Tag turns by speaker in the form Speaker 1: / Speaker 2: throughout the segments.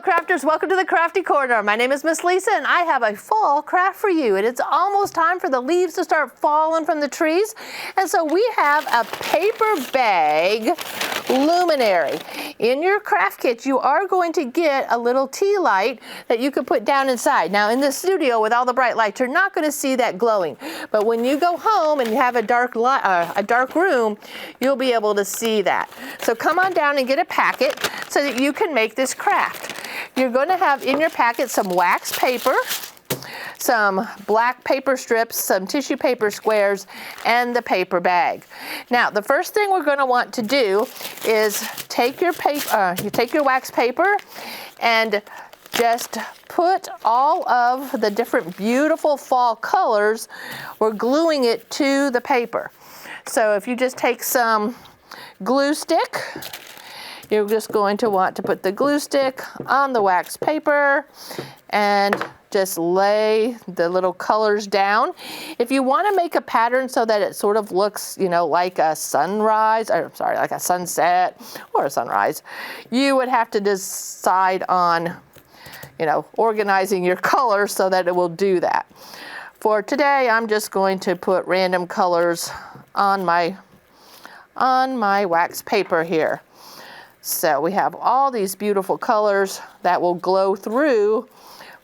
Speaker 1: crafters, welcome to the Crafty Corner. My name is Miss Lisa and I have a fall craft for you. And it's almost time for the leaves to start falling from the trees. And so we have a paper bag luminary. In your craft kit, you are going to get a little tea light that you can put down inside. Now in the studio with all the bright lights, you're not going to see that glowing. But when you go home and you have a dark room, you'll be able to see that. So come on down and get a packet so that you can make this craft. You're going to have in your packet some wax paper, some black paper strips, some tissue paper squares, and the paper bag. Now, the first thing we're going to want to do is take your paper, you take your wax paper and just put all of the different beautiful fall colors. We're gluing it to the paper. So if you just take some glue stick, you're just going to want to put the glue stick on the wax paper and just lay the little colors down. If you want to make a pattern so that it sort of looks, you know, like a sunrise, or sorry, like a sunset or a sunrise, you would have to decide on, you know, organizing your colors so that it will do that. For today, I'm just going to put random colors on my wax paper here. So we have all these beautiful colors that will glow through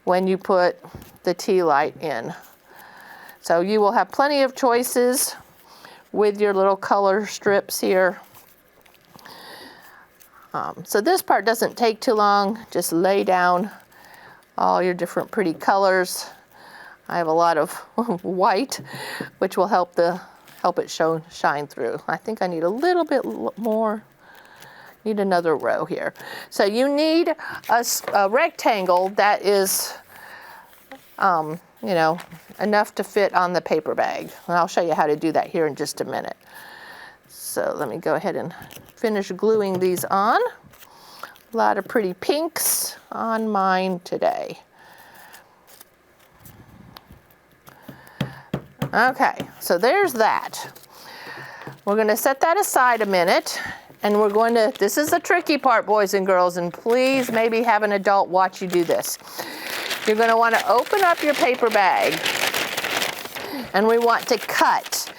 Speaker 1: when you put the tea light in. So you will have plenty of choices with your little color strips here. So this part doesn't take too long. Just lay down all your different pretty colors. I have a lot of white, which will help it shine through. I think I need a little bit more. Need another row here. So you need a rectangle that is, you know, enough to fit on the paper bag. And I'll show you how to do that here in just a minute. So let me go ahead and finish gluing these on. A lot of pretty pinks on mine today. Okay, so there's that. We're going to set that aside a minute. And we're going to, this is the tricky part, boys and girls, and please maybe have an adult watch you do this. You're going to want to open up your paper bag, and we want to cut.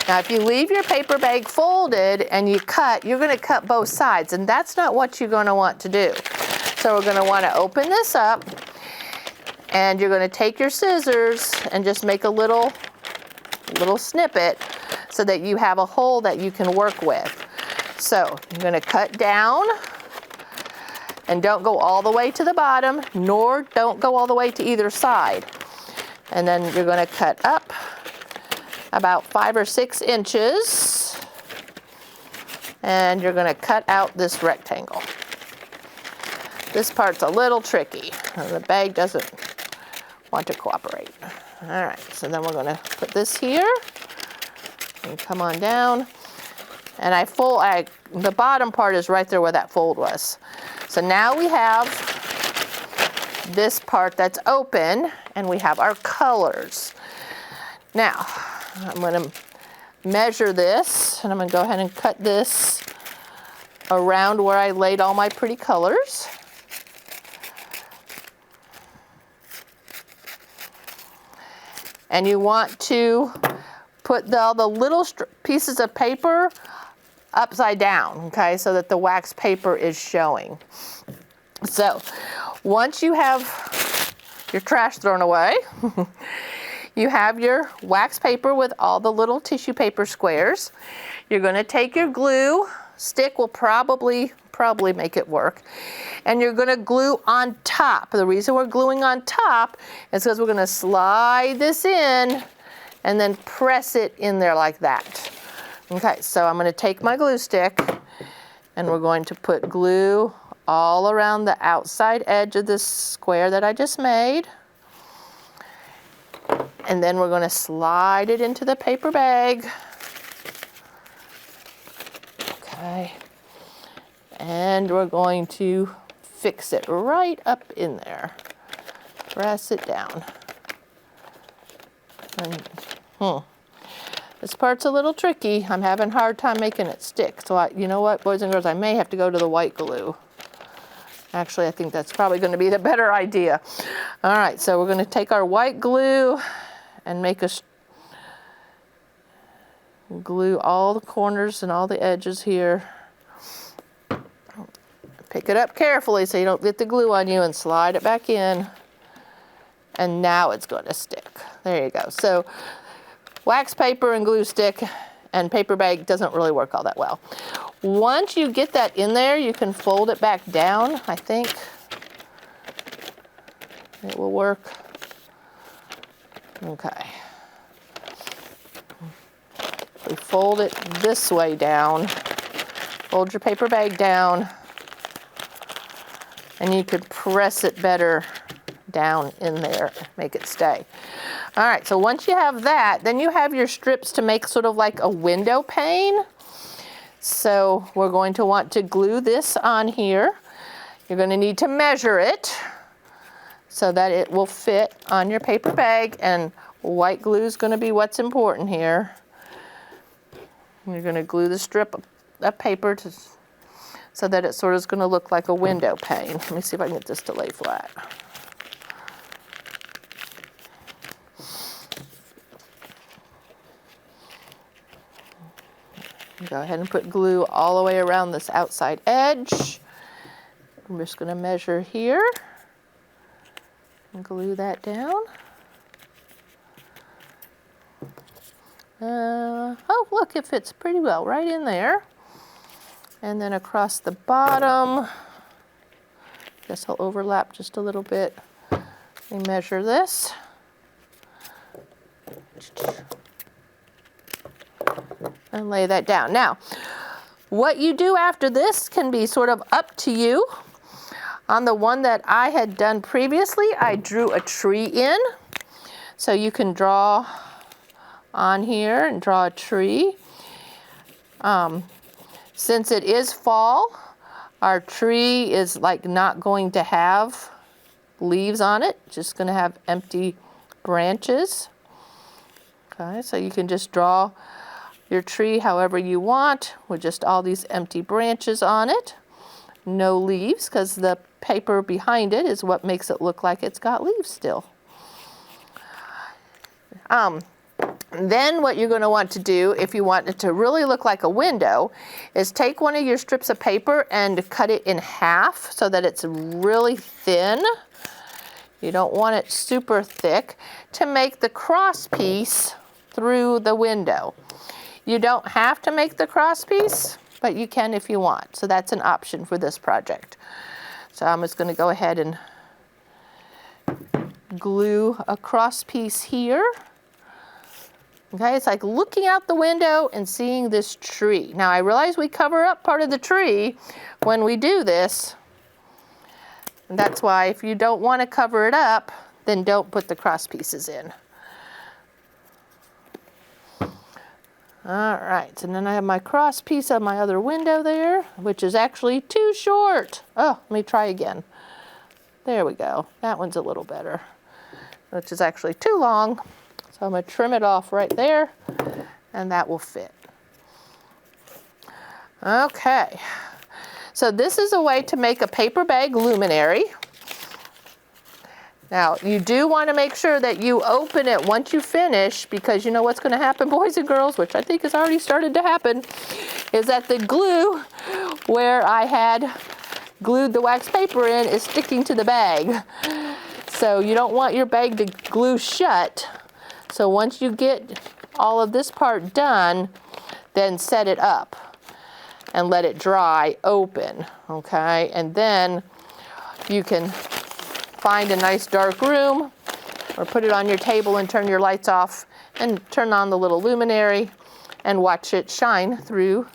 Speaker 1: Now, if you leave your paper bag folded and you cut, you're going to cut both sides, and that's not what you're going to want to do. So we're going to want to open this up, and you're going to take your scissors and just make a little snippet so that you have a hole that you can work with. So you're going to cut down, and don't go all the way to the bottom, nor don't go all the way to either side. And then you're going to cut up about 5 or 6 inches, and you're going to cut out this rectangle. This part's a little tricky. The bag doesn't want to cooperate. All right, so then we're going to put this here and come on down. And the bottom part is right there where that fold was. So now we have this part that's open, and we have our colors. Now, I'm going to measure this, and I'm going to go ahead and cut this around where I laid all my pretty colors. And you want to put all the little pieces of paper upside down, okay, so that the wax paper is showing. So once you have your trash thrown away, you have your wax paper with all the little tissue paper squares. You're going to take your glue stick, will probably make it work, and you're going to glue on top. The reason we're gluing on top is because we're going to slide this in and then press it in there like that. Okay, so I'm going to take my glue stick, and we're going to put glue all around the outside edge of this square that I just made. And then we're going to slide it into the paper bag. Okay. And we're going to fix it right up in there. Press it down. And, This part's a little tricky. I'm having a hard time making it stick. So you know what, boys and girls, I may have to go to the white glue Actually, I think that's probably going to be the better idea. All right, so we're going to take our white glue and make us glue all the corners and all the edges here. Pick it up carefully so you don't get the glue on you, and slide it back in. And now it's going to stick. There you go. So wax paper and glue stick and paper bag doesn't really work all that well. Once you get that in there, you can fold it back down, I think. It will work. Okay. We fold it this way down. Fold your paper bag down. And you could press it better down in there, make it stay. All right, so once you have that, then you have your strips to make sort of like a window pane. So we're going to want to glue this on here. You're going to need to measure it so that it will fit on your paper bag, and white glue is going to be what's important here. You're going to glue the strip of paper so that it sort of is going to look like a window pane. Let me see if I can get this to lay flat. Go ahead and put glue all the way around this outside edge. I'm just going to measure here and glue that down. Oh, look, it fits pretty well right in there. And then across the bottom, guess I'll overlap just a little bit. Let me measure this. And lay that down. Now, what you do after this can be sort of up to you. On the one that I had done previously, I drew a tree in. So you can draw on here and draw a tree. Since it is fall, our tree is like not going to have leaves on it, just going to have empty branches. Okay, so you can just draw your tree however you want with just all these empty branches on it. No leaves, because the paper behind it is what makes it look like it's got leaves still. Then what you're going to want to do, if you want it to really look like a window, is take one of your strips of paper and cut it in half so that it's really thin. You don't want it super thick, to make the cross piece through the window. You don't have to make the cross piece, but you can if you want. So that's an option for this project. So I'm just going to go ahead and glue a cross piece here. Okay, it's like looking out the window and seeing this tree. Now I realize we cover up part of the tree when we do this. And that's why if you don't want to cover it up, then don't put the cross pieces in. All right, and then I have my cross piece on my other window there, which is actually too short. Oh, let me try again. There we go. That one's a little better, which is actually too long. So I'm going to trim it off right there, and that will fit. Okay, so this is a way to make a paper bag luminary. Now, you do want to make sure that you open it once you finish, because you know what's going to happen, boys and girls, which I think has already started to happen, is that the glue where I had glued the wax paper in is sticking to the bag. So you don't want your bag to glue shut. So once you get all of this part done, then set it up and let it dry open, okay? And then you can find a nice dark room or put it on your table and turn your lights off and turn on the little luminary and watch it shine through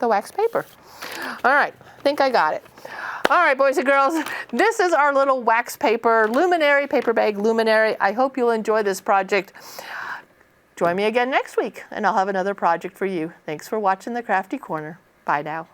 Speaker 1: the wax paper. All right, I think I got it. All right, boys and girls, this is our little wax paper luminary, paper bag luminary. I hope you'll enjoy this project. Join me again next week and I'll have another project for you. Thanks for watching the Crafty Corner. Bye now.